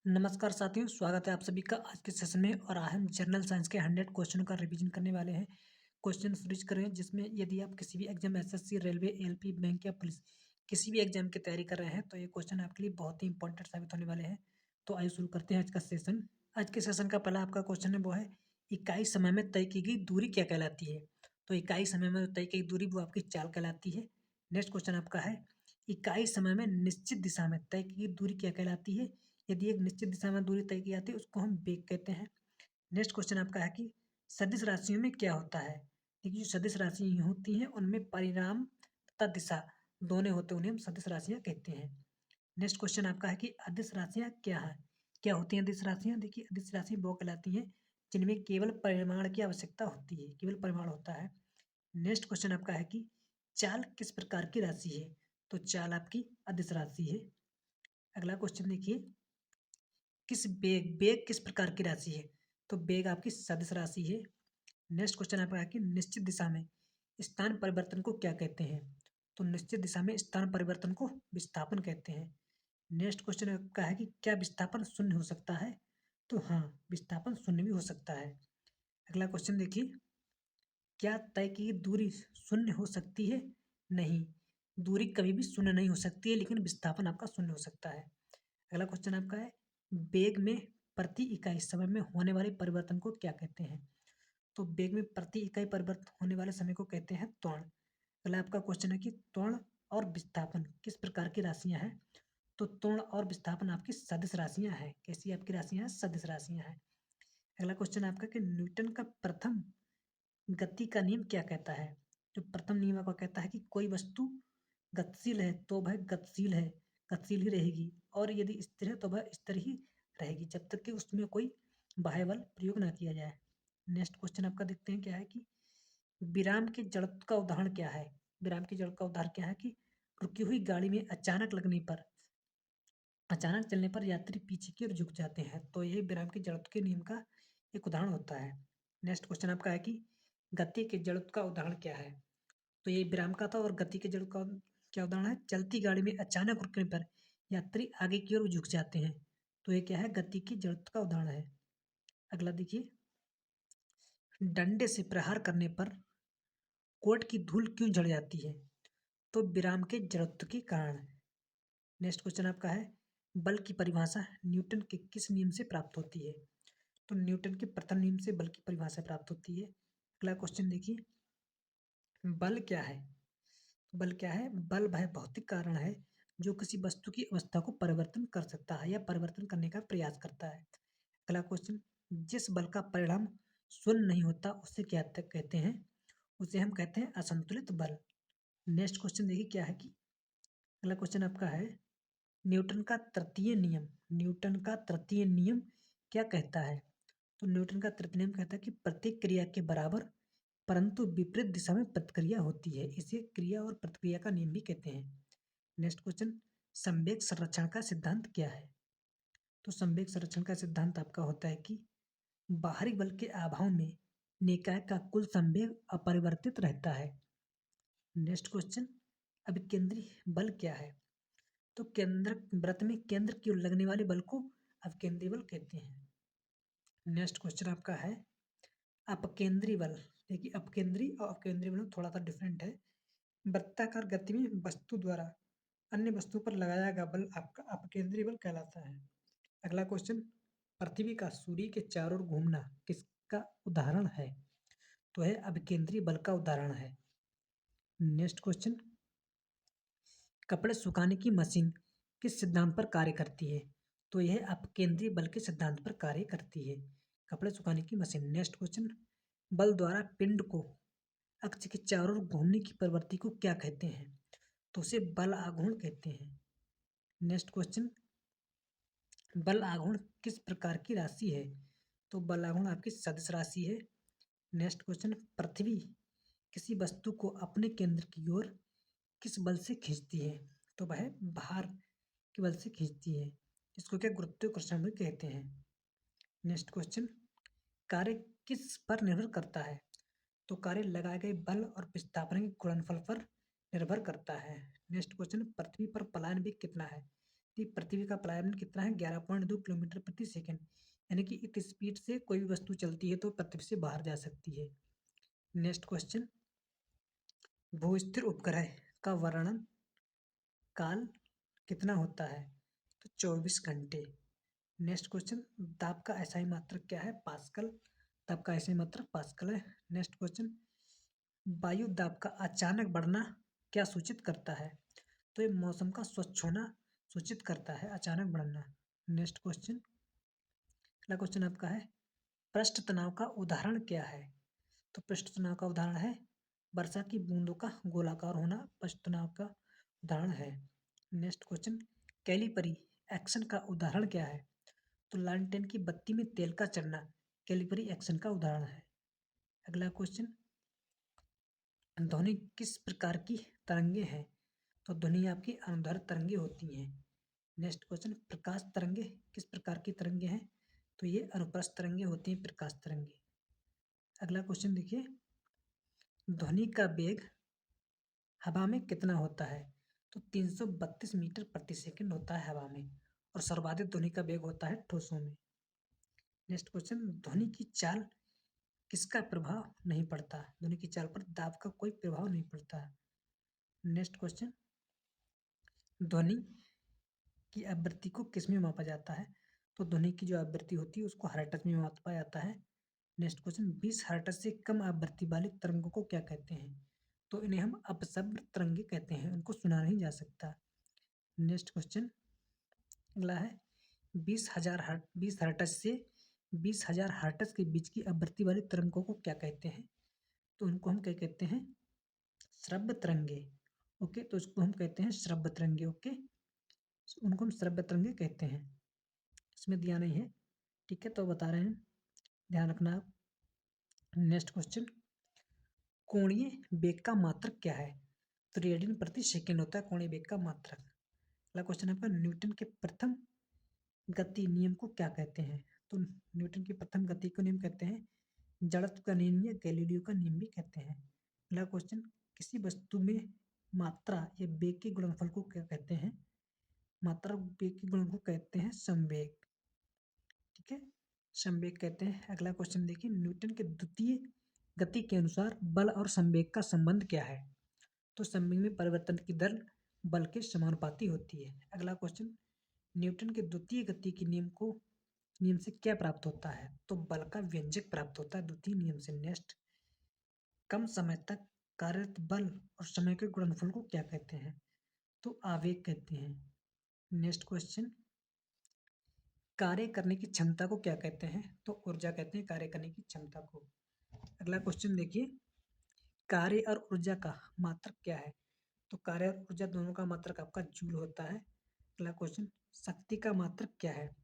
नमस्कार साथियों, स्वागत है आप सभी का आज के सेशन में। और आज हम जनरल साइंस के 100 क्वेश्चनों का रिवीजन करने वाले हैं। क्वेश्चन रीच करें जिसमें यदि आप किसी भी exam SSC, railway, LP, bank या पुलिस किसी भी एग्जाम की तैयारी कर रहे हैं तो ये क्वेश्चन आपके लिए बहुत ही इंपॉर्टेंट साबित होने वाले हैं। तो आइए शुरू करते हैं आज का सेशन। आज के सेशन का पहला आपका क्वेश्चन है वो है इकाई समय में तय की गई दूरी क्या कहलाती है। तो इकाई समय में तय की गई दूरी वो आपकी चाल कहलाती है। नेक्स्ट क्वेश्चन आपका है इकाई समय में निश्चित दिशा में तय की गई दूरी क्या कहलाती है। यदि एक निश्चित दिशा में दूरी तय की जाती है उसको हम वेग कहते हैं। नेक्स्ट क्वेश्चन आपका है कि सदिश राशियों में क्या होता है। देखिए जो सदिश राशि होती हैं उनमें परिणाम तथा दिशा दोनों होते हैं, उन्हें हम सदिश राशियां कहते हैं। नेक्स्ट क्वेश्चन आपका है कि अदिश राशियां क्या है, क्या होती हैं अदिश राशियां। देखिए अदिश राशि वो कहलाती हैं जिनमें केवल परिमाण की आवश्यकता होती है, केवल परिमाण होता है। नेक्स्ट क्वेश्चन आपका है कि चाल किस प्रकार की राशि है। तो चाल आपकी अदिश राशि है। अगला क्वेश्चन देखिए किस बेग बेग किस प्रकार की राशि है। तो बेग आपकी सदिश राशि है। नेक्स्ट क्वेश्चन आपका है कि निश्चित दिशा में स्थान परिवर्तन को क्या कहते हैं। तो निश्चित दिशा में स्थान परिवर्तन को विस्थापन कहते हैं। नेक्स्ट क्वेश्चन आपका है कि क्या विस्थापन शून्य हो सकता है। तो हाँ, विस्थापन शून्य भी हो सकता है। अगला क्वेश्चन देखिए क्या तय की दूरी शून्य हो सकती है। नहीं, दूरी कभी भी शून्य नहीं हो सकती है, लेकिन विस्थापन आपका शून्य हो सकता है। अगला क्वेश्चन आपका है वेग में प्रति इकाई समय में होने वाले परिवर्तन को क्या कहते हैं। तो वेग में प्रति इकाई परिवर्तन होने वाले समय को कहते हैं त्वरण। अगला आपका क्वेश्चन है कि त्वरण और विस्थापन किस प्रकार की राशियां हैं। तो त्वरण और विस्थापन आपकी सदिश राशियां हैं। कैसी आपकी राशियां हैं, सदिश राशियां हैं। अगला क्वेश्चन आपका कि न्यूटन का प्रथम गति का नियम क्या कहता है। जो प्रथम नियम आपका कहता है कि कोई वस्तु गतिशील है तो वह गतिशील है, गतिशील ही रहेगी, और यदि स्थिर है तो वह स्थिर ही रहेगी जब तक कि उसमें कोई बाह्य बल प्रयोग ना किया जाए। नेक्स्ट क्वेश्चन आपका देखते हैं क्या है कि विराम के जड़त्व का उदाहरण क्या है। विराम की जड़त्व का उदाहरण क्या है कि रुकी हुई गाड़ी में अचानक चलने पर यात्री पीछे की ओर झुक जाते हैं, तो यही विराम के जड़त्व के नियम का एक उदाहरण होता है। नेक्स्ट क्वेश्चन आपका है कि गति के जड़त्व का उदाहरण क्या है। तो ये विराम का था। और गति के जड़ का क्या उदाहरण है, चलती गाड़ी में अचानक रुकने पर यात्री आगे की ओर झुक जाते हैं, तो ये क्या है, गति की जड़त्व का उदाहरण है। अगला देखिए डंडे से प्रहार करने पर कोट की धूल क्यों झड़ जाती है। तो विराम के जड़त्व के कारण। नेक्स्ट क्वेश्चन आपका है बल की परिभाषा न्यूटन के किस नियम से प्राप्त होती है। तो न्यूटन के प्रथम नियम से बल की परिभाषा प्राप्त होती है। अगला क्वेश्चन देखिए बल क्या है। बल क्या है, बल वह भौतिक कारण है जो किसी वस्तु की अवस्था को परिवर्तन कर सकता है या परिवर्तन करने का प्रयास करता है। अगला क्वेश्चन जिस बल का परिणाम शून्य नहीं होता उसे क्या कहते हैं। उसे हम कहते हैं असंतुलित बल। नेक्स्ट क्वेश्चन देखिए क्या है कि अगला क्वेश्चन आपका है न्यूटन का तृतीय नियम, न्यूटन का तृतीय नियम क्या कहता है। तो न्यूटन का तृतीय नियम कहता है कि प्रत्येक क्रिया के बराबर परंतु विपरीत दिशा में प्रतिक्रिया होती है, इसे क्रिया और प्रतिक्रिया का नियम भी कहते हैं। नेक्स्ट क्वेश्चन संवेग संरक्षण का सिद्धांत क्या है। तो संवेग संरक्षण का सिद्धांत आपका होता है कि बाहरी बल के अभाव में निकाय का कुल संवेग अपरिवर्तित रहता है। नेक्स्ट क्वेश्चन अभिकेंद्री बल क्या है। तो केंद्र वृत्त में केंद्र की ओर लगने वाले बल को अभिकेंद्री बल कहते हैं। नेक्स्ट क्वेश्चन आपका है अपकेंद्री बल। देखिए अपकेंद्री और अपकेंद्री बल थोड़ा सा डिफरेंट है। वृत्ताकार गति में वस्तु द्वारा अन्य वस्तु पर लगाया गया बल आपका अपकेंद्री बल कहलाता है। अगला क्वेश्चन पृथ्वी का सूर्य के चारों ओर घूमना किसका उदाहरण है। तो है अपकेंद्री बल का उदाहरण है। नेक्स्ट क्वेश्चन कपड़े सुखाने की मशीन किस सिद्धांत पर कार्य करती है। तो यह अपकेंद्री बल के सिद्धांत पर कार्य करती है, कपड़े सुखाने की मशीन। नेक्स्ट क्वेश्चन बल द्वारा पिंड को अक्ष के चारों ओर घूमने की प्रवृत्ति को क्या कहते हैं। तो उसे बल आघूर्ण कहते हैं। नेक्स्ट क्वेश्चन बल आघूर्ण किस प्रकार की राशि है। तो बल आघूर्ण आपकी सदिश राशि है। नेक्स्ट क्वेश्चन पृथ्वी किसी वस्तु को अपने केंद्र की ओर किस बल से खींचती है। तो वह भार के बल से खींचती है, इसको क्या गुरुत्वाकर्षण भी कहते हैं। नेक्स्ट क्वेश्चन कार्य किस पर निर्भर करता है। तो कार्य लगाए गए बल और विस्थापन के गुणनफल पर निर्भर करता है। नेक्स्ट क्वेश्चन पृथ्वी पर पलायन वेग कितना है। तो पृथ्वी का पलायन कितना है? 11.2 किलोमीटर प्रति सेकंड, यानी कि इस स्पीड से कोई भी वस्तु चलती है तो पृथ्वी से बाहर जा सकती है। नेक्स्ट क्वेश्चन, भूस्थिर उपग्रह का वर्णन काल कितना होता है? तो 24 घंटे। नेक्स्ट क्वेश्चन, दाब का एसआई मात्रक क्या है? पास्कल। दाब का एसआई मात्रक पास्कल है। नेक्स्ट क्वेश्चन, वायु दाब का अचानक बढ़ना क्या सूचित करता है? तो ये मौसम का स्वच्छ होना सूचित करता है, अचानक बढ़ना। नेक्स्ट क्वेश्चन, अगला क्वेश्चन आपका है, पृष्ठ तनाव का उदाहरण क्या है? तो पृष्ठ तनाव का उदाहरण है वर्षा की बूंदों का गोलाकार होना, पृष्ठ तनाव का उदाहरण है। नेक्स्ट क्वेश्चन, कैलिपरी एक्शन का उदाहरण क्या है? तो लालटेन की बत्ती में तेल का चढ़ना कैलिपरी एक्शन का उदाहरण है। अगला क्वेश्चन, ध्वनि किस प्रकार की तरंगे हैं? तो ध्वनि आपकी अनुदैर्ध्य तरंगे होती हैं। नेक्स्ट क्वेश्चन, प्रकाश तरंगे किस प्रकार की तरंगे हैं? तो ये अनुप्रस्थ तरंगे होती हैं, प्रकाश तरंगे। अगला क्वेश्चन देखिए, ध्वनि का वेग हवा में कितना होता है? तो 332 मीटर प्रति सेकंड होता है हवा में, और सर्वाधिक ध्वनि का वेग होता है ठोसों में। नेक्स्ट क्वेश्चन, ध्वनि की चाल किसका प्रभाव नहीं पड़ता? ध्वनि की चाल पर दाब का कोई प्रभाव नहीं पड़ता। नेक्स्ट क्वेश्चन, ध्वनि की आवृत्ति को किस में मापा जाता है? तो ध्वनि की जो आवृत्ति होती है उसको हर्ट्ज में मापा जाता है। नेक्स्ट क्वेश्चन, 20 हर्ट्ज से कम आवृत्ति वाले तरंगों को क्या कहते हैं? तो इन्हें हम अपशब्द तरंगे कहते हैं, उनको सुना नहीं जा सकता। नेक्स्ट क्वेश्चन अगला है, 20 हर्ट्ज से 20,000 हर्ट्ज के बीच की आवृत्ति वाले तरंगों को क्या कहते हैं? तो उनको हम क्या कहते हैं? श्रव्य तरंगे। ओके, तो उसको हम कहते हैं श्रव्य तरंगे। ओके, उनको हम श्रव्य तरंगे कहते हैं। इसमें दिया नहीं है, ठीक है, तो बता रहे हैं, ध्यान रखना आप। नेक्स्ट क्वेश्चन, कोणीय वेग का मात्रक क्या है? तो रेडियन प्रति सेकंड होता है कोणीय वेग का मात्रक। अगला क्वेश्चन आपका, न्यूटन के प्रथम गति नियम को क्या कहते हैं? तो न्यूटन की प्रथम गति को नियम कहते हैं जड़त्व का नियम या गैलीलियो का नियम भी कहते हैं। अगला क्वेश्चन, किसी वस्तु में मात्रा या वेग के गुणनफल को क्या कहते हैं? मात्रा वेग के गुणन को कहते हैं संवेग। ठीक है, संवेग कहते हैं। अगला क्वेश्चन देखिए, न्यूटन के द्वितीय गति के अनुसार बल और संवेग का संबंध क्या है? तो संवेग में परिवर्तन की दर बल के समानुपाती होती है। अगला क्वेश्चन, न्यूटन के द्वितीय गति के नियम से क्या प्राप्त होता है? तो बल का व्यंजक प्राप्त होता है द्वितीय नियम से। नेक्स्ट, कम समय तक कार्यरत बल और समय के गुणनफल को क्या कहते हैं? तो आवेग कहते हैं। नेक्स्ट क्वेश्चन, कार्य करने की क्षमता को क्या कहते हैं? तो ऊर्जा कहते हैं कार्य करने की क्षमता को। अगला क्वेश्चन देखिए, कार्य और ऊर्जा का मात्रक क्या है? तो कार्य और ऊर्जा दोनों का मात्रक आपका जूल होता है। अगला क्वेश्चन, शक्ति का मात्रक क्या है?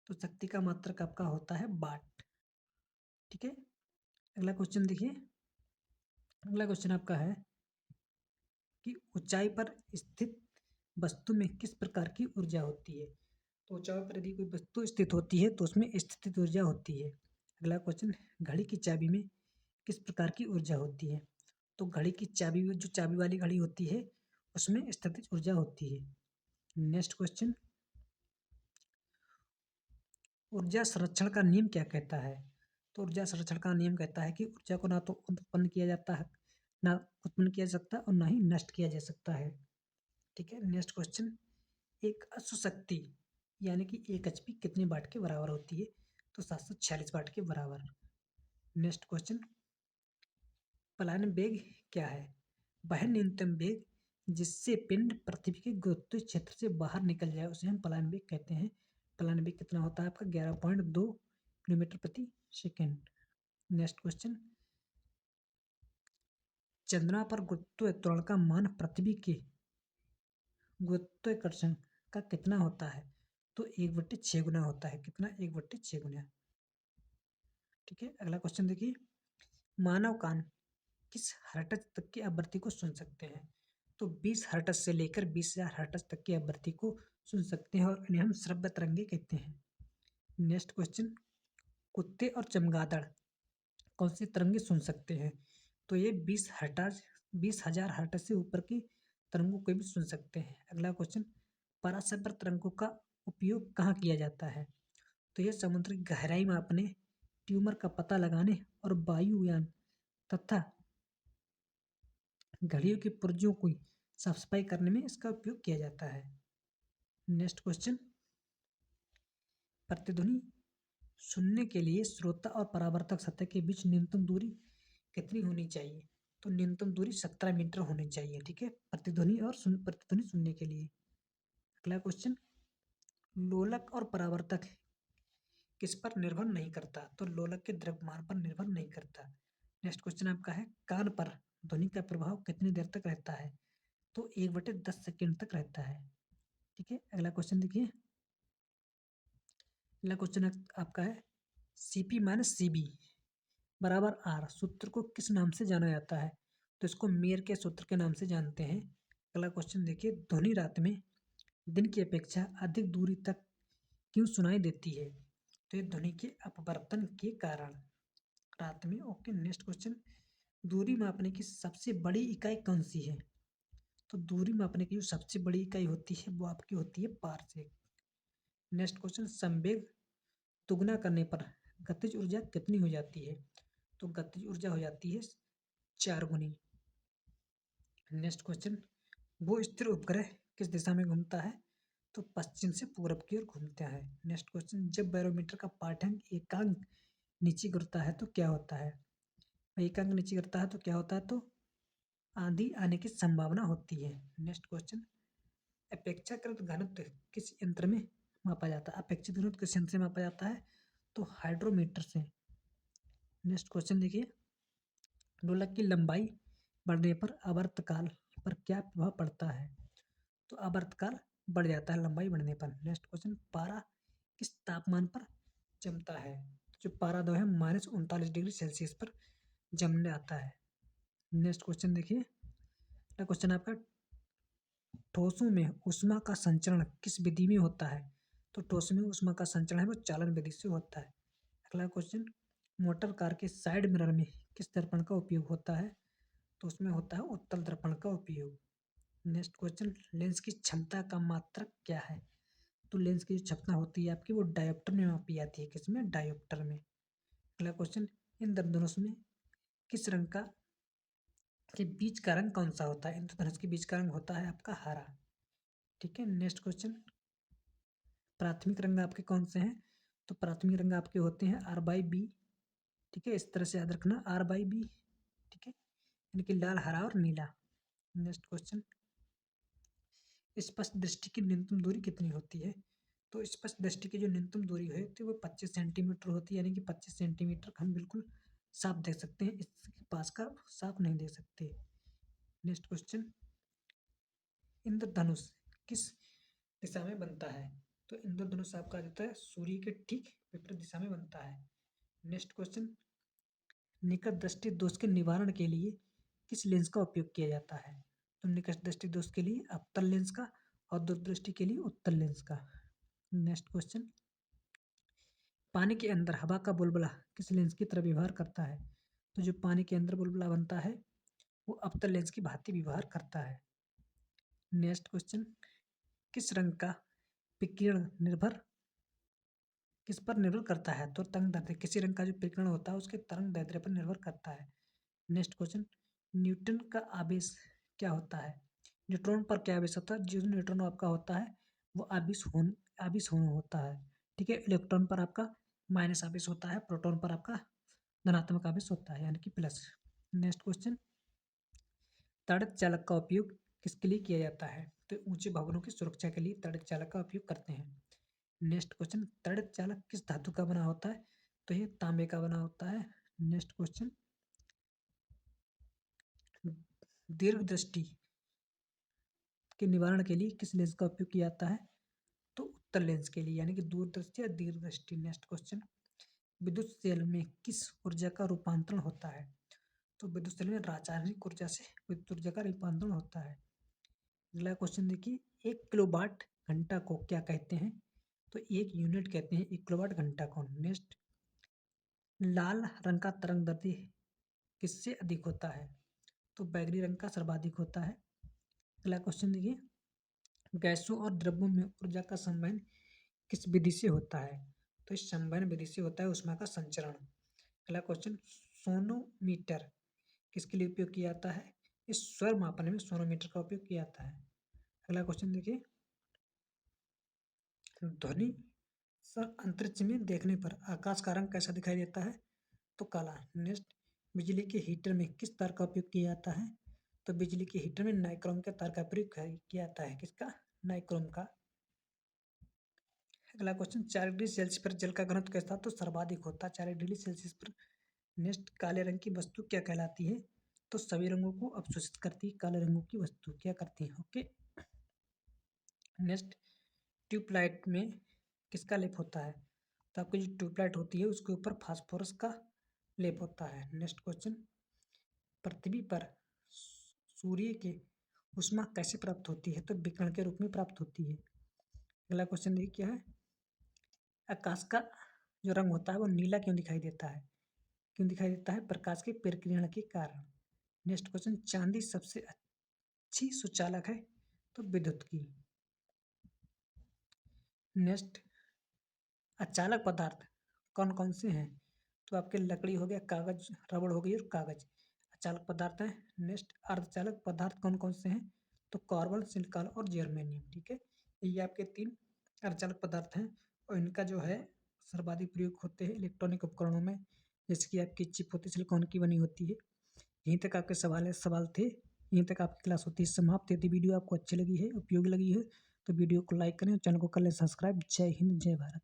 तो शक्ति का मात्रक आपका होता है वाट। ठीक है, अगला क्वेश्चन देखिए, अगला क्वेश्चन आपका है कि ऊंचाई पर स्थित वस्तु में किस प्रकार की ऊर्जा होती है? तो ऊंचाई पर यदि कोई वस्तु स्थित होती है तो उसमें स्थितिज ऊर्जा होती है। अगला क्वेश्चन, घड़ी की चाबी में किस प्रकार की ऊर्जा होती है? तो घड़ी की चाबी, जो चाबी वाली घड़ी होती है उसमें स्थितिज ऊर्जा होती है। नेक्स्ट क्वेश्चन, ऊर्जा संरक्षण का नियम क्या कहता है? तो ऊर्जा संरक्षण का नियम कहता है कि ऊर्जा को ना तो उत्पन्न किया जाता है, ना उत्पन्न किया जा सकता और ना ही नष्ट किया जा सकता है। ठीक है, नेक्स्ट क्वेश्चन, एक अश्व शक्ति यानी कि 1 एचपी कितने वाट के बराबर होती है? तो 746 वाट के बराबर। नेक्स्ट क्वेश्चन, पलायन वेग क्या है? वह न्यूनतम वेग जिससे पिंड पृथ्वी के गुरुत्वीय क्षेत्र से बाहर निकल जाए उसे हम पलायन वेग कहते हैं। पलायन वेग कितना होता है आपका? 11.2 किलोमीटर प्रति सेकंड। नेक्स्ट क्वेश्चन, चंद्रमा पर गुरुत्व त्वरण का मान पृथ्वी के गुरुत्वाकर्षण का कितना होता है? तो 1/6 गुना होता है। कितना? 1/6 गुना। ठीक है, अगला क्वेश्चन देखिए, मानव कान किस हर्ट्ज तक की आवृत्ति को सुन सकते हैं? तो 20 हर्ट्ज से लेकर 20,000 हर्ट्ज तक की आवृत्ति को सुन सकते हैं और इन्हें हम श्रव्य तरंगे कहते हैं। नेक्स्ट क्वेश्चन, कुत्ते और चमगादड़ कौन सी तरंगे सुन सकते हैं? तो ये 20,000 हर्ट्ज से ऊपर की तरंगों को भी सुन सकते हैं। अगला क्वेश्चन, पराशर तरंगों का उपयोग कहाँ किया जाता है? तो यह समुद्र की गहराई मापने, ट्यूमर का पता लगाने और वायुयान तथा घड़ियों के पुर्जों की साफ सफाई करने में इसका उपयोग किया जाता है। नेक्स्ट क्वेश्चन, प्रतिध्वनि सुनने के लिए श्रोता और परावर्तक सतह के बीच न्यूनतम दूरी कितनी होनी चाहिए? तो न्यूनतम दूरी 17 मीटर होनी चाहिए। ठीक है, प्रतिध्वनि और प्रतिध्वनि सुनने के लिए। अगला क्वेश्चन, लोलक और परावर्तक किस पर निर्भर नहीं करता? तो लोलक के द्रव्यमान पर निर्भर नहीं करता। नेक्स्ट क्वेश्चन आपका है, कान पर ध्वनि का प्रभाव कितनी देर तक रहता है? तो 1/10 सेकेंड तक रहता है। ठीक है, अगला क्वेश्चन देखिए। अगला क्वेश्चन आपका है, CP माइनस CB बराबर R सूत्र को किस नाम से जाना जाता है? तो इसको मेयर के सूत्र के नाम से जानते हैं। अगला क्वेश्चन देखिए, ध्वनि रात में दिन की अपेक्षा अधिक दूरी तक क्यों सुनाई देती है? तो ये ध्वनि के अपवर्तन के कारण रात में। ओके, नेक्स्ट क्वेश्चन, दूरी मापने की सबसे बड़ी इकाई कौन सी है? तो दूरी मापने की जो सबसे बड़ी इकाई होती है वो आपकी होती है पारसेक। नेक्स्ट क्वेश्चन, संवेग दुगना करने पर गतिज ऊर्जा कितनी हो जाती है? तो गतिज ऊर्जा हो जाती है 4 गुनी। नेक्स्ट क्वेश्चन, वो स्थिर उपग्रह किस दिशा में घूमता है? तो पश्चिम से पूरब की ओर घूमता है। नेक्स्ट क्वेश्चन, जब बैरोमीटर का पाठ्यांक एकांक नीचे गिरता है तो क्या होता है? एकांक नीचे गिरता है तो क्या होता है? तो आंधी आने की संभावना होती है। नेक्स्ट क्वेश्चन, अपेक्षाकृत घनत्व किस यंत्र में मापा जाता है? अपेक्षित घनत्व किस यंत्र से मापा जाता है? तो हाइड्रोमीटर से। नेक्स्ट क्वेश्चन देखिए, ढोलक की लंबाई बढ़ने पर आवर्तकाल पर क्या प्रभाव पड़ता है? तो आवर्तकाल बढ़ जाता है लंबाई बढ़ने पर। नेक्स्ट क्वेश्चन, पारा किस तापमान पर जमता है? जो पारा दो है -39 डिग्री सेल्सियस पर जमने आता है। नेक्स्ट क्वेश्चन देखिए, अगला क्वेश्चन आपका, ठोसों में ऊष्मा का संचरण किस विधि में होता है? तो ठोसों में ऊष्मा का संचरण है वो चालन विधि से होता है। अगला क्वेश्चन, मोटर कार के साइड मिरर में किस दर्पण का उपयोग होता है? तो उसमें होता है उत्तल दर्पण का उपयोग। नेक्स्ट क्वेश्चन, लेंस की क्षमता का मात्रक क्या है? तो लेंस की जो क्षमता होती है आपकी वो डायोप्टर में मापी जाती है। किसमें? डायोप्टर में। अगला क्वेश्चन, इंद्रधनुष में किस रंग का के बीच का रंग कौन सा होता है? इंद्रधनुष के बीच का रंग होता है आपका हरा। ठीक है, नेक्स्ट क्वेश्चन, प्राथमिक रंग आपके कौन से हैं? तो प्राथमिक रंग आपके होते हैं R/B। ठीक है, इस तरह से याद रखना, R/B। ठीक है, यानी कि लाल, हरा और नीला। नेक्स्ट क्वेश्चन, स्पष्ट दृष्टि की न्यूनतम दूरी कितनी होती है? तो स्पष्ट दृष्टि की जो न्यूनतम दूरी है तो वो 25 सेंटीमीटर होती है, यानी कि 25 सेंटीमीटर हम बिल्कुल साफ देख सकते हैं, इसके पास का साफ नहीं देख सकते। नेक्स्ट क्वेश्चन, इंद्रधनुष किस दिशा में बनता है? तो इंद्रधनुष आपका जाता है सूर्य के ठीक विपरीत दिशा में बनता है। नेक्स्ट क्वेश्चन, निकट दृष्टि दोष के निवारण के लिए किस लेंस का उपयोग किया जाता है? तो निकट दृष्टि दोष के लिए अवतल लेंस का और दूरदृष्टि के लिए उत्तल लेंस का। नेक्स्ट क्वेश्चन, पानी के अंदर हवा का बुलबुला किस लेंस की तरह व्यवहार करता है? तो जो पानी के अंदर बुलबुला बनता है वो अवतल लेंस की भांति व्यवहार करता है। नेक्स्ट क्वेश्चन, किस रंग का विकिरण किस पर निर्भर करता है? तो तरंग दैर्ध्य, किसी रंग का जो विकिरण होता है उसके तरंग दैर्ध्य पर निर्भर करता है। नेक्स्ट क्वेश्चन, न्यूटन का आवेश क्या होता है? न्यूट्रॉन पर क्या आवेश होता है? जो न्यूट्रॉन आपका होता है वो आवेश होता है। ठीक है, इलेक्ट्रॉन पर आपका माइनस आवेश होता है, प्रोटॉन पर आपका धनात्मक आवेश होता है, यानी कि प्लस। नेक्स्ट क्वेश्चन, ताड़ित चालक का उपयोग किसके लिए किया जाता है? तो ऊंचे भवनों की सुरक्षा के लिए ताड़ित चालक का उपयोग करते हैं। नेक्स्ट क्वेश्चन, ताड़ित चालक किस धातु का बना होता है? तो ये तांबे का बना होता है। नेक्स्ट क्वेश्चन, दीर्घ दृष्टि के निवारण के लिए किस लेंस का उपयोग किया जाता है? तो उत्तल लेंस के लिए, यानी कि दूरदृष्टि या दीर्घ दृष्टि। नेक्स्ट क्वेश्चन, विद्युत सेल में किस ऊर्जा का रूपांतरण होता है? तो विद्युत सेल में रासायनिक ऊर्जा से विद्युत ऊर्जा का रूपांतरण होता है। अगला क्वेश्चन देखिए, 1 किलोवाट घंटा को क्या कहते हैं? तो 1 यूनिट कहते हैं 1 किलोवाट घंटा को। नेक्स्ट, लाल रंग का तरंग दैर्ध्य किससे अधिक होता है? तो बैगनी रंग का सर्वाधिक होता है। अगला क्वेश्चन देखिए, गैसों और द्रव्यों में ऊर्जा का संवहन किस विधि से होता है? तो इस संवहन विधि से होता है ऊष्मा का संचरण। अगला क्वेश्चन, सोनोमीटर किसके लिए उपयोग किया जाता है? इस स्वर मापन में सोनोमीटर का उपयोग किया जाता है। अगला क्वेश्चन देखिए, ध्वनि अंतरिक्ष में देखने पर आकाश का रंग कैसा दिखाई देता है? तो काला। नेक्स्ट, बिजली के हीटर में किस तार का उपयोग किया जाता है? तो बिजली के हीटर में नाइक्रोम के तार का प्रयोग किया जाता है। किसका? नाइक्रोम का। अगला क्वेश्चन, 4 डिग्री सेल्सियस पर जल का घनत्व कैसा तो सर्वाधिक होता है? 4 डिग्री सेल्सियस पर। नेक्स्ट, काले रंग की वस्तु क्या कहलाती है? तो सभी रंगों को अवशोषित करती है काले रंगों की वस्तु क्या करती है? ओके। नेक्स्ट, ट्यूबलाइट में किसका लेप होता है? तो आपकी जो ट्यूबलाइट होती है उसके ऊपर फास्फोरस का लेप होता है। नेक्स्ट क्वेश्चन, पृथ्वी पर सूर्य के ऊष्मा कैसे प्राप्त होती है? तो विकिरण के रूप में प्राप्त होती है। अगला क्वेश्चन देखिए क्या है, आकाश का जो रंग होता है वो नीला क्यों दिखाई देता है? क्यों दिखाई देता है? प्रकाश के प्रकीर्णन के कारण। नेक्स्ट क्वेश्चन, चांदी सबसे अच्छी सुचालक है? तो विद्युत की। नेक्स्ट, अचालक पदार्थ कौन कौन से हैं? तो आपके लकड़ी हो गया, कागज, रबड़ हो गई और कागज अचालक पदार्थ हैं। नेक्स्ट, अर्धचालक पदार्थ कौन कौन से हैं? तो कार्बन, सिलिकॉन और जर्मेनियम। ठीक है, ये आपके 3 अर्धचालक पदार्थ हैं और इनका जो है सर्वाधिक प्रयोग होते हैं इलेक्ट्रॉनिक उपकरणों में, जैसे कि आपकी चिप होती है सिलिकॉन की बनी होती है। यहीं तक आपके सवाल थे, यहीं तक आपकी क्लास होती है समाप्त। यदि वीडियो आपको अच्छी लगी है, उपयोगी लगी है, तो वीडियो को लाइक करें और चैनल को कर लें सब्सक्राइब। जय हिंद, जय भारत।